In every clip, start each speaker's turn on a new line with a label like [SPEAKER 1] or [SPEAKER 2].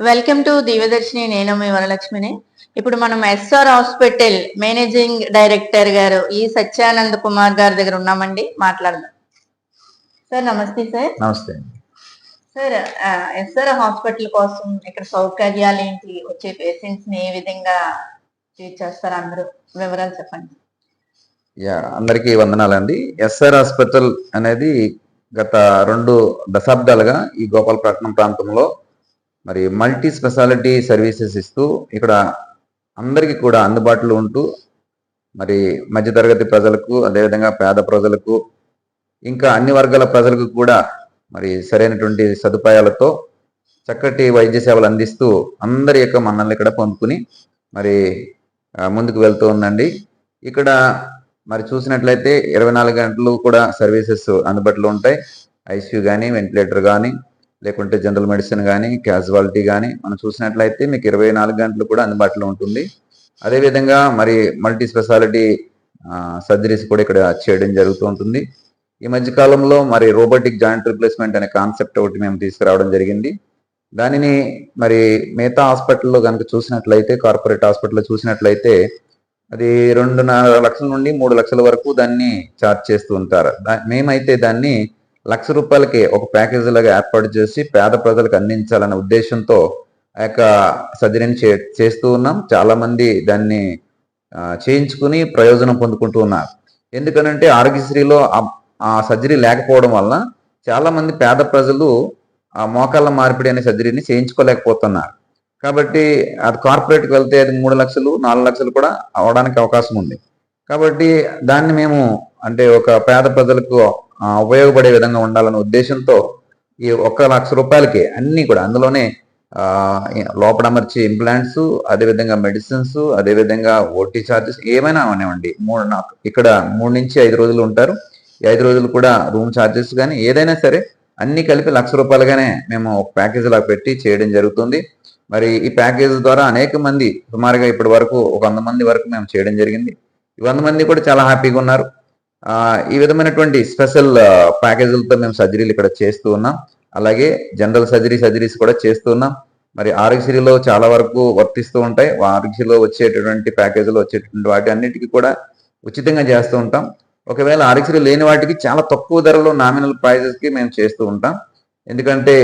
[SPEAKER 1] Welcome to Divyadarshini. నేను మీ వరలక్ష్మిని. ఇప్పుడు మనం ఎస్ఆర్ హాస్పిటల్ మేనేజింగ్ డైరెక్టర్ గారు ఈ సత్యానంద్ కుమార్ గారి దగ్గర ఉన్నామండి. మాట్లాడదాం. సార్ నమస్తే. సార్
[SPEAKER 2] నమస్తే.
[SPEAKER 1] సార్, ఎస్ఆర్ హాస్పిటల్ కోసం ఇక్కడ సౌకర్యాలు ఏంటి, వచ్చే పేషెంట్స్ ని ఏ విధంగా ట్రీట్ చేస్తారు, అందరూ వివరాలు చెప్పండి.
[SPEAKER 2] అందరికీ వందనాలండి. ఎస్ఆర్ హాస్పిటల్ అనేది గత 2 దశాబ్దాలుగా ఈ గోపాలపట్నం ప్రాంతంలో మరి మల్టీ స్పెషాలిటీ సర్వీసెస్ ఇస్తూ ఇక్కడ అందరికీ కూడా అందుబాటులో ఉంటూ మరి మధ్యతరగతి ప్రజలకు, అదేవిధంగా పేద ప్రజలకు, ఇంకా అన్ని వర్గాల ప్రజలకు కూడా మరి సరైనటువంటి సదుపాయాలతో చక్కటి వైద్య సేవలు అందిస్తూ అందరి యొక్క మన్ననలు ఇక్కడ పొందుకుని మరి ముందుకు వెళ్తూ ఉందండి. ఇక్కడ మరి చూసినట్లయితే 24 గంటలు కూడా సర్వీసెస్ అందుబాటులో ఉంటాయి. ఐసీయూ కానీ, వెంటిలేటర్ కానీ, లేకుంటే జనరల్ మెడిసిన్ కానీ, క్యాజువాలిటీ కానీ మనం చూసినట్లయితే మీకు 24 గంటలు కూడా అందుబాటులో ఉంటుంది. అదేవిధంగా మరి మల్టీ స్పెషాలిటీ సర్జరీస్ కూడా ఇక్కడ చేయడం జరుగుతూ ఉంటుంది. ఈ మధ్య కాలంలో మరి రోబోటిక్ జాయింట్ రిప్లేస్మెంట్ అనే కాన్సెప్ట్ ఒకటి మేము తీసుకురావడం జరిగింది. దానిని మరి మిగతా హాస్పిటల్లో కనుక చూసినట్లయితే, కార్పొరేట్ హాస్పిటల్లో చూసినట్లయితే అది 2.5 లక్షల నుండి 3 లక్షల వరకు దాన్ని ఛార్జ్ చేస్తూ ఉంటారు. మేమైతే దాన్ని ₹1,00,000కే ఒక ప్యాకేజీ లాగా ఏర్పాటు చేసి పేద ప్రజలకు అందించాలనే ఉద్దేశంతో ఆ యొక్క సర్జరీని చేస్తూ ఉన్నాం. చాలా మంది దాన్ని చేయించుకుని ప్రయోజనం పొందుకుంటూ ఉన్నారు. ఎందుకనంటే ఆరోగ్యశ్రీలో ఆ సర్జరీ లేకపోవడం వల్ల చాలా మంది పేద ప్రజలు ఆ మోకాళ్ళ మార్పిడి అనే సర్జరీని చేయించుకోలేకపోతున్నారు. కాబట్టి అది కార్పొరేట్కి వెళ్తే అది 3 లక్షలు 4 లక్షలు కూడా అవడానికి అవకాశం ఉంది. కాబట్టి దాన్ని మేము అంటే ఒక పేద ప్రజలకు ఉపయోగపడే విధంగా ఉండాలనే ఉద్దేశంతో ఈ ₹1,00,000కే అన్ని కూడా అందులోనే లోపడమర్చి ఇంప్లాంట్స్, అదేవిధంగా మెడిసిన్స్, అదేవిధంగా ఓటీ ఛార్జెస్ ఏమైనా అవనివ్వండి. ఇక్కడ 3 నుంచి 5 రోజులు ఉంటారు. ఈ 5 రోజులు కూడా రూమ్ ఛార్జెస్ కానీ ఏదైనా సరే అన్ని కలిపి ₹1,00,000గానే మేము ఒక ప్యాకేజ్ లాగా పెట్టి చేయడం జరుగుతుంది. మరి ఈ ప్యాకేజ్ ద్వారా అనేక మంది సుమారుగా ఇప్పటి వరకు ఒక 100 మంది వరకు మేము చేయడం జరిగింది. ఈ 100 మంది కూడా చాలా హ్యాపీగా ఉన్నారు. ఈ విధమైనటువంటి స్పెషల్ ప్యాకేజీలతో మేము సర్జరీలు ఇక్కడ చేస్తూ ఉన్నాం. అలాగే జనరల్ సర్జరీస్ కూడా చేస్తూ ఉన్నాం. మరి ఆరోగ్యశ్రీలో చాలా వరకు వర్తిస్తూ ఉంటాయి. ఆరోగ్యశ్రీలో వచ్చేటటువంటి ప్యాకేజీలో వచ్చేటటువంటి వాటి అన్నిటికీ కూడా ఉచితంగా చేస్తూ ఉంటాం. ఒకవేళ ఆరోగ్యశ్రీ లేని వాటికి చాలా తక్కువ ధరలో నామినల్ ప్రైజెస్కి మేము చేస్తూ ఉంటాం. ఎందుకంటే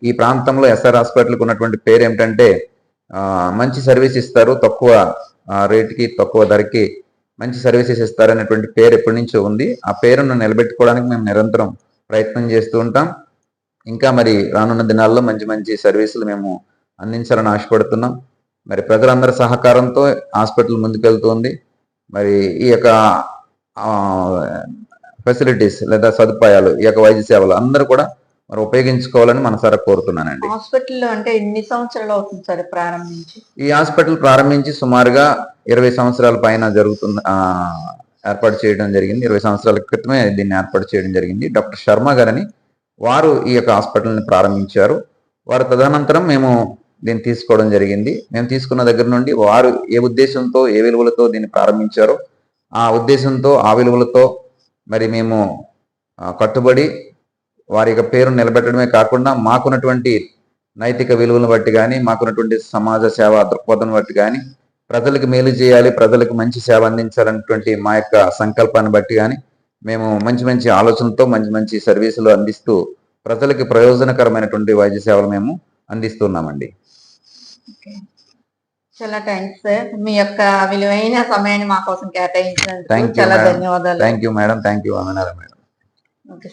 [SPEAKER 2] ఈ ప్రాంతంలో ఎస్ఆర్ హాస్పిటల్కి ఉన్నటువంటి పేరు ఏమిటంటే మంచి సర్వీస్ ఇస్తారు, తక్కువ రేటుకి తక్కువ ధరకి మంచి సర్వీసెస్ ఇస్తారనేటువంటి పేరు ఎప్పటి నుంచో ఉంది. ఆ పేరును నిలబెట్టుకోవడానికి మేము నిరంతరం ప్రయత్నం చేస్తూ ఉంటాం. ఇంకా మరి రానున్న దినాల్లో మంచి మంచి సర్వీసులు మేము అందించాలని ఆశపడుతున్నాం. మరి ప్రజలందరి సహకారంతో హాస్పిటల్ ముందుకెళ్తుంది. మరి ఈ యొక్క ఫెసిలిటీస్ లేదా సదుపాయాలు, ఈ యొక్క వైద్య సేవలు అందరూ కూడా మరి ఉపయోగించుకోవాలని మనసారా కోరుతున్నానండి.
[SPEAKER 1] హాస్పిటల్లో అంటే ఎన్ని సంవత్సరాలు అవుతుంది సార్ ప్రారంభించి? ఈ
[SPEAKER 2] హాస్పిటల్ ప్రారంభించి సుమారుగా 20 సంవత్సరాల పైన జరుగుతుంది. ఏర్పాటు చేయడం జరిగింది. 20 సంవత్సరాల క్రితమే దీన్ని ఏర్పాటు చేయడం జరిగింది. డాక్టర్ శర్మ గారని వారు ఈ యొక్క హాస్పిటల్ని ప్రారంభించారు. వారు తదనంతరం మేము దీన్ని తీసుకోవడం జరిగింది. మేము తీసుకున్న దగ్గర నుండి వారు ఏ ఉద్దేశంతో, ఏ విలువలతో దీన్ని ప్రారంభించారో ఆ ఉద్దేశంతో, ఆ విలువలతో మరి మేము కట్టుబడి వారి యొక్క పేరును నిలబెట్టడమే కాకుండా మాకున్నటువంటి నైతిక విలువలను బట్టి కానీ, మాకున్నటువంటి సమాజ సేవ దృక్పథం బట్టి కానీ, ప్రజలకు మేలు చేయాలి, ప్రజలకు మంచి సేవ అందించాలన్నటువంటి మా యొక్క సంకల్పాన్ని బట్టి కానీ మేము మంచి మంచి ఆలోచనతో మంచి మంచి సర్వీసులు అందిస్తూ ప్రజలకి ప్రయోజనకరమైనటువంటి వైద్య సేవలు మేము అందిస్తున్నామండి.
[SPEAKER 1] చాలా థ్యాంక్స్ సార్. మీ యొక్క విలువైన సమయాన్ని మా కోసం కేటాయించినందుకు చాలా ధన్యవాదాలు.
[SPEAKER 2] Thank you madam. Thank you madam. Okay.